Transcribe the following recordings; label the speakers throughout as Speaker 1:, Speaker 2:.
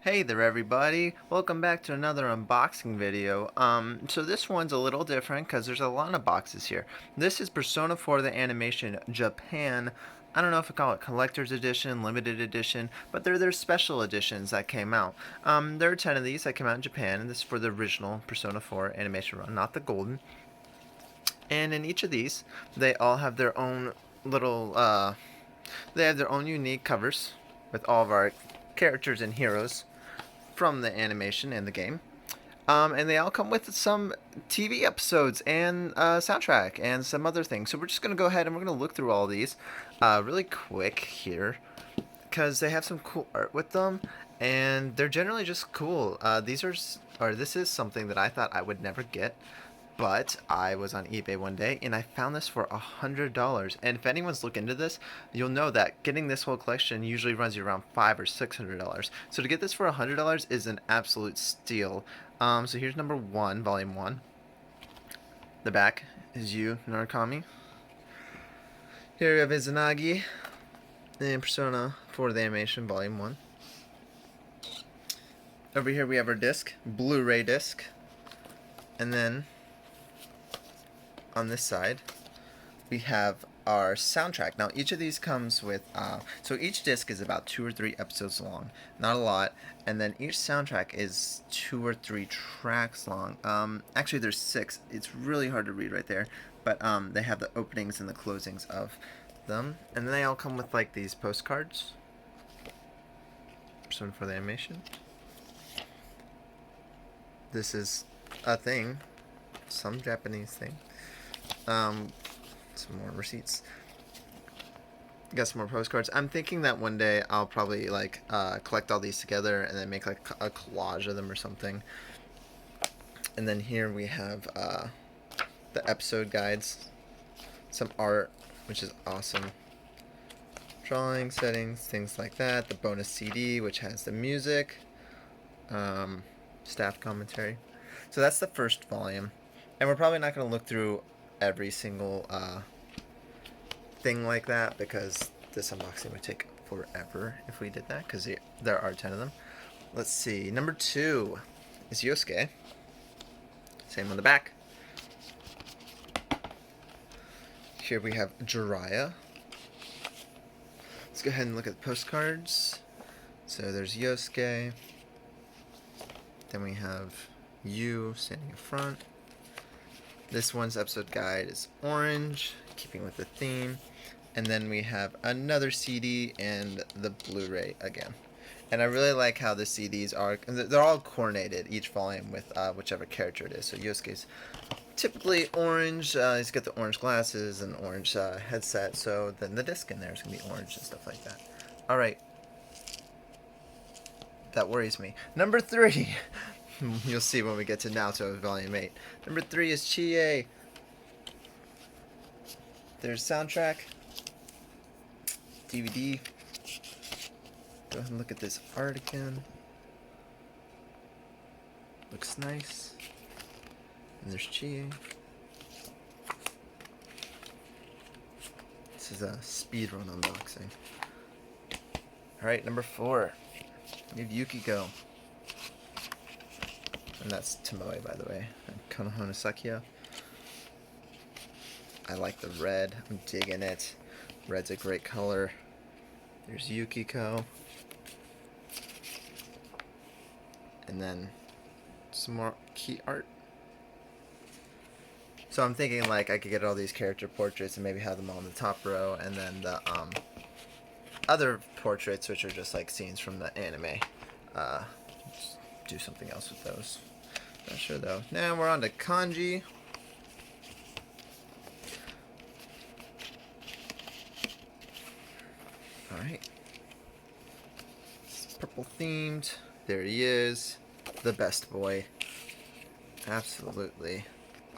Speaker 1: Hey there everybody, welcome back to another unboxing video. So this one's a little different because there's a lot of boxes here. This is Persona 4 the Animation Japan. I don't know if I call it collector's edition, limited edition, but they're their special editions that came out. There are 10 of these that came out in Japan, and this is for the original Persona 4 animation run, not the golden. And in each of these, they all have their own little, they have their own unique covers with all of our characters and heroes from the animation and the game. And they all come with some TV episodes and soundtrack and some other things. So we're just going to go ahead and we're going to look through all these really quick here because they have some cool art with them and they're generally just cool. This is something that I thought I would never get. But I was on eBay one day and I found this for $100. And if anyone's looked into this, you'll know that getting this whole collection usually runs you around $500 or $600. So to get this for $100 is an absolute steal. So here's number 1, volume 1. The back is you, Narukami. Here we have Izanagi in Persona 4 the Animation, volume 1. Over here we have our disc, Blu-ray disc. And then on this side, we have our soundtrack. Now, each of these comes with, so each disc is about 2 or 3 episodes long, not a lot, and then each soundtrack is 2 or 3 tracks long. Actually, there's 6. It's really hard to read right there, but they have the openings and the closings of them, and then they all come with like these postcards. Some for the animation. This is a thing, some Japanese thing. Some more receipts. Got some more postcards. I'm thinking that one day I'll probably like collect all these together and then make like a collage of them or something. And then here we have the episode guides, some art, which is awesome. Drawing settings, things like that. The bonus CD, which has the music, staff commentary. So that's the first volume, and we're probably not going to look through every single thing like that because this unboxing would take forever if we did that because there are 10 of them. Let's see. Number 2 is Yosuke. Same on the back. Here we have Jiraiya. Let's go ahead and look at the postcards. So there's Yosuke. Then we have you standing in front. This one's episode guide is orange, keeping with the theme. And then we have another CD and the Blu-ray again. And I really like how the CDs are, they're all coordinated, each volume with whichever character it is. So Yosuke's typically orange, he's got the orange glasses and orange headset, so then the disc in there is going to be orange and stuff like that. Alright. That worries me. Number 3. You'll see when we get to Naoto Volume 8. Number 3 is Chie. There's soundtrack. DVD. Go ahead and look at this art again. Looks nice. And there's Chie. This is a speedrun unboxing. Alright, number 4. We have Yukiko. And that's Tomoe, by the way. And Konohana Sakia. I like the red. I'm digging it. Red's a great color. There's Yukiko. And then some more key art. So I'm thinking like I could get all these character portraits and maybe have them all in the top row, and then the other portraits, which are just like scenes from the anime. Just do something else with those. Not sure though. Now we're on to kanji. Alright. Purple themed. There he is. The best boy. Absolutely.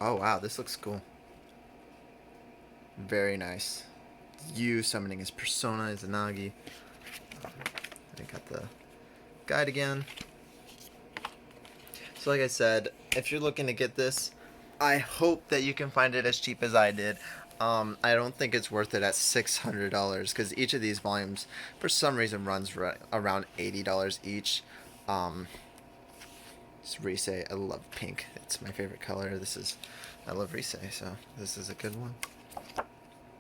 Speaker 1: Oh wow, this looks cool. Very nice. You summoning his persona, Izanagi. I got the guide again. So like I said, if you're looking to get this, I hope that you can find it as cheap as I did. I don't think it's worth it at $600 because each of these volumes, for some reason, runs around $80 each. It's Rise. I love pink. It's my favorite color. I love Rise, so this is a good one.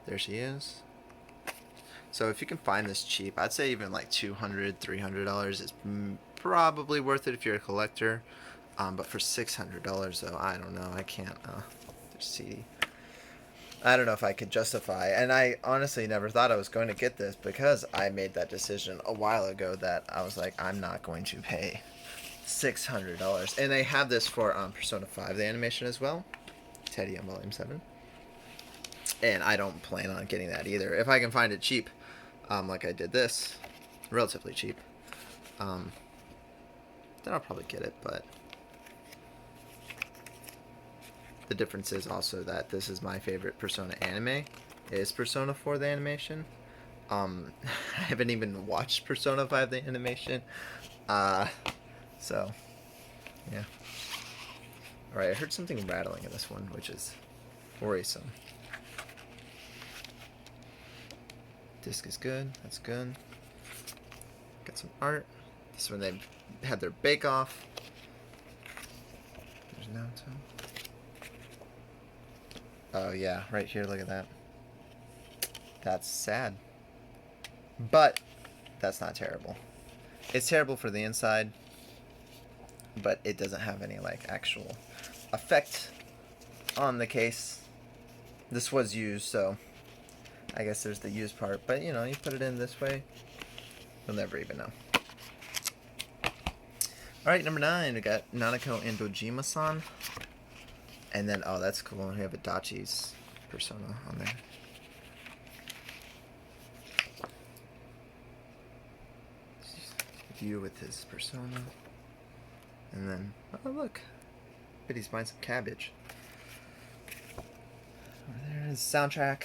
Speaker 1: There she is. So if you can find this cheap, I'd say even like $200, $300 is probably worth it if you're a collector. But for $600 though, I don't know. I can't. There's CD. I don't know if I could justify. And I honestly never thought I was going to get this because I made that decision a while ago that I was like, I'm not going to pay $600. And they have this for Persona 5, the animation as well. Teddy on Volume 7. And I don't plan on getting that either. If I can find it cheap, like I did this, relatively cheap, then I'll probably get it. But the difference is also that this is my favorite Persona anime, is Persona 4 the animation. I haven't even watched Persona 5 the animation. So, yeah. Alright, I heard something rattling in this one, which is worrisome. Disc is good. That's good. Got some art. This is when they had their bake-off. There's Naruto. Oh yeah, right here. Look at that. That's sad. But that's not terrible. It's terrible for the inside, but it doesn't have any like actual effect on the case. This was used, so I guess there's the used part, but you know, you put it in this way, you'll never even know. Alright, number 9, we got Nanako and Dojima-san. And then, oh, that's cool, we have Adachi's Persona on there. View with his Persona. And then, oh look, bet he's buying some cabbage. Over there is the soundtrack.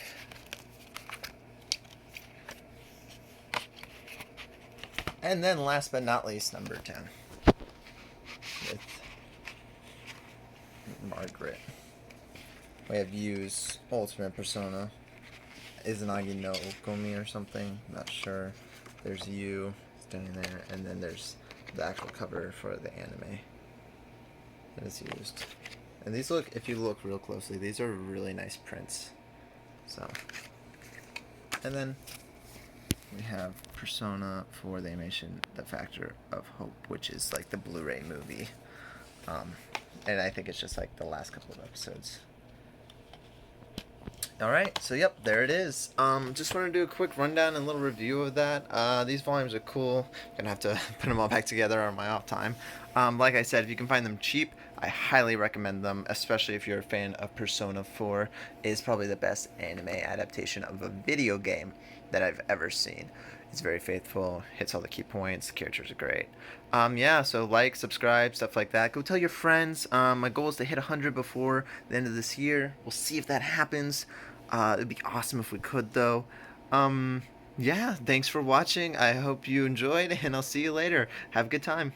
Speaker 1: And then last but not least, number 10. With Margaret. We have Yu's Ultimate Persona. Izanagi no Okomi or something. Not sure. There's Yu standing there. And then there's the actual cover for the anime that is used. And these look, if you look real closely, these are really nice prints. So. And then we have Persona for the animation, The Factor of Hope, which is like the Blu-ray movie. And I think it's just like the last couple of episodes. Alright, so yep, there it is. Just want to do a quick rundown and a little review of that. These volumes are cool. Gonna have to put them all back together on my off time. Like I said, if you can find them cheap, I highly recommend them, especially if you're a fan of Persona 4. It is probably the best anime adaptation of a video game that I've ever seen. It's very faithful, hits all the key points, the characters are great. Yeah, so like, subscribe, stuff like that. Go tell your friends. My goal is to hit 100 before the end of this year. We'll see if that happens. It'd be awesome if we could, though. Yeah, thanks for watching. I hope you enjoyed, and I'll see you later. Have a good time.